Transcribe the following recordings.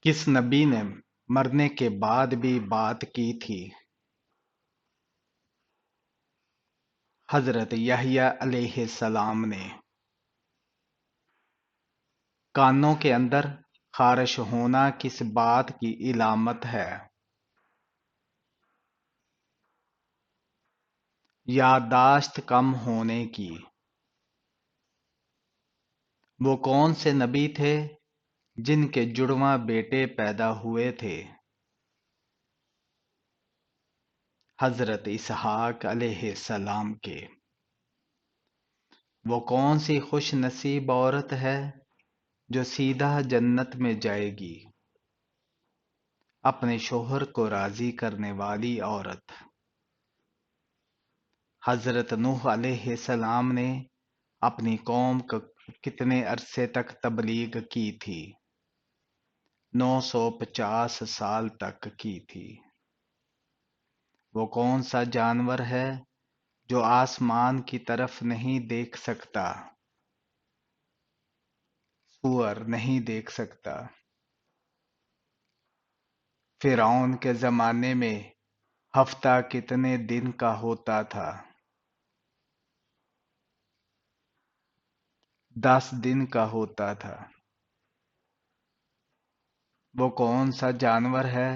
کس نبی نے مرنے کے بعد بھی بات کی تھی؟ حضرت یحییٰ علیہ السلام نے۔ کانوں کے اندر خارش ہونا کس بات کی علامت ہے؟ یادداشت کم ہونے کی۔ وہ کون سے نبی تھے جن کے جڑواں بیٹے پیدا ہوئے تھے؟ حضرت اسحاق علیہ السلام کے۔ وہ کون سی خوش نصیب عورت ہے جو سیدھا جنت میں جائے گی؟ اپنے شوہر کو راضی کرنے والی عورت۔ حضرت نوح علیہ السلام نے اپنی قوم کو کتنے عرصے تک تبلیغ کی تھی؟ 950 سال تک کی تھی۔ وہ کون سا جانور ہے جو آسمان کی طرف نہیں دیکھ سکتا؟ سؤر نہیں دیکھ سکتا۔ فرعون کے زمانے میں ہفتہ کتنے دن کا ہوتا تھا؟ 10 دن کا ہوتا تھا۔ وہ کون سا جانور ہے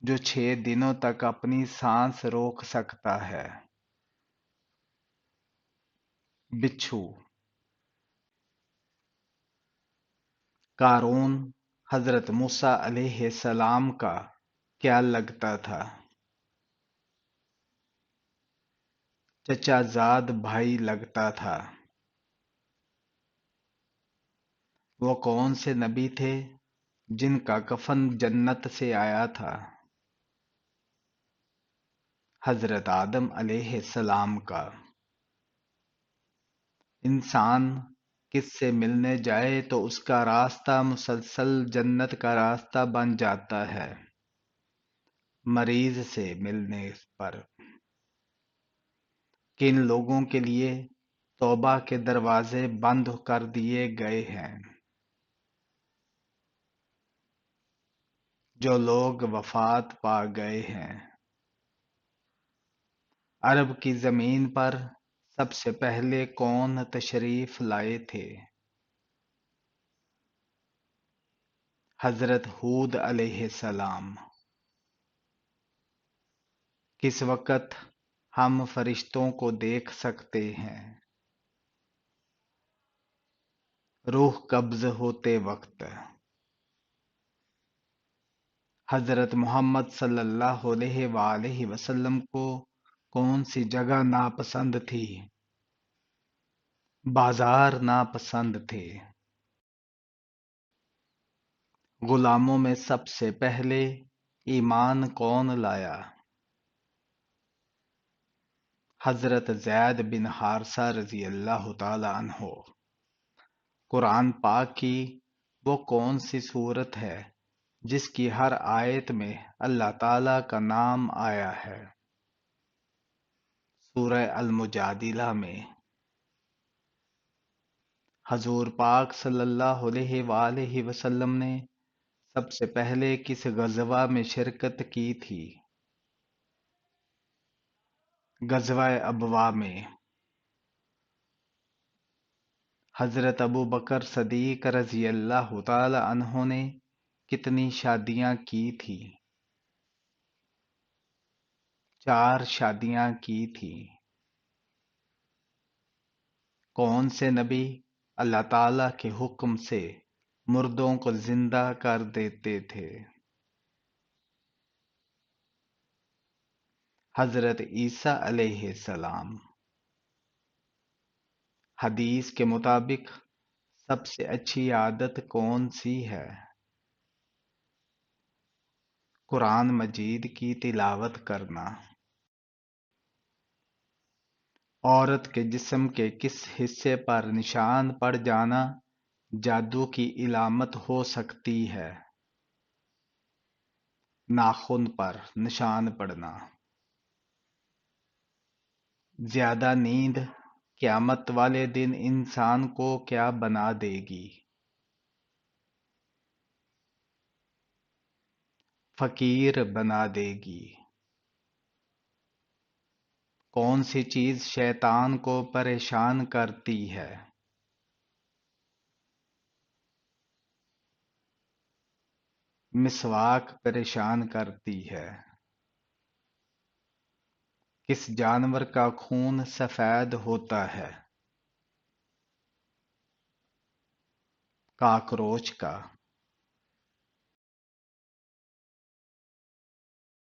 جو 6 دنوں تک اپنی سانس روک سکتا ہے؟ بچھو۔ قارون حضرت موسیٰ علیہ السلام کا کیا لگتا تھا؟ چچا زاد بھائی لگتا تھا۔ وہ کون سے نبی تھے جن کا کفن جنت سے آیا تھا؟ حضرت آدم علیہ السلام کا۔ انسان کس سے ملنے جائے تو اس کا راستہ مسلسل جنت کا راستہ بن جاتا ہے؟ مریض سے ملنے پر۔ کن لوگوں کے لیے توبہ کے دروازے بند کر دیے گئے ہیں؟ جو لوگ وفات پا گئے ہیں۔ عرب کی زمین پر سب سے پہلے کون تشریف لائے تھے؟ حضرت ہود علیہ السلام۔ کس وقت ہم فرشتوں کو دیکھ سکتے ہیں؟ روح قبض ہوتے وقت۔ حضرت محمد صلی اللہ علیہ وآلہ وسلم کو کون سی جگہ ناپسند تھی؟ بازار ناپسند تھے۔ غلاموں میں سب سے پہلے ایمان کون لایا؟ حضرت زید بن حارثہ رضی اللہ تعالی عنہ۔ قرآن پاک کی وہ کون سی سورت ہے جس کی ہر آیت میں اللہ تعالی کا نام آیا ہے؟ سورہ المجادلہ میں۔ حضور پاک صلی اللہ علیہ وآلہ وسلم نے سب سے پہلے کس غزوہ میں شرکت کی تھی؟ غزوہ ابوا میں۔ حضرت ابو بکر صدیق رضی اللہ تعالی عنہ نے کتنی شادیاں کی تھی؟ 4 شادیاں کی تھی۔ کون سے نبی اللہ تعالی کے حکم سے مردوں کو زندہ کر دیتے تھے؟ حضرت عیسیٰ علیہ السلام۔ حدیث کے مطابق سب سے اچھی عادت کون سی ہے؟ قرآن مجید کی تلاوت کرنا۔ عورت کے جسم کے کس حصے پر نشان پڑ جانا جادو کی علامت ہو سکتی ہے؟ ناخن پر نشان پڑنا۔ زیادہ نیند قیامت والے دن انسان کو کیا بنا دے گی؟ فقیر بنا دے گی۔ کون سی چیز شیطان کو پریشان کرتی ہے؟ مسواک پریشان کرتی ہے۔ کس جانور کا خون سفید ہوتا ہے؟ کاکروچ کا۔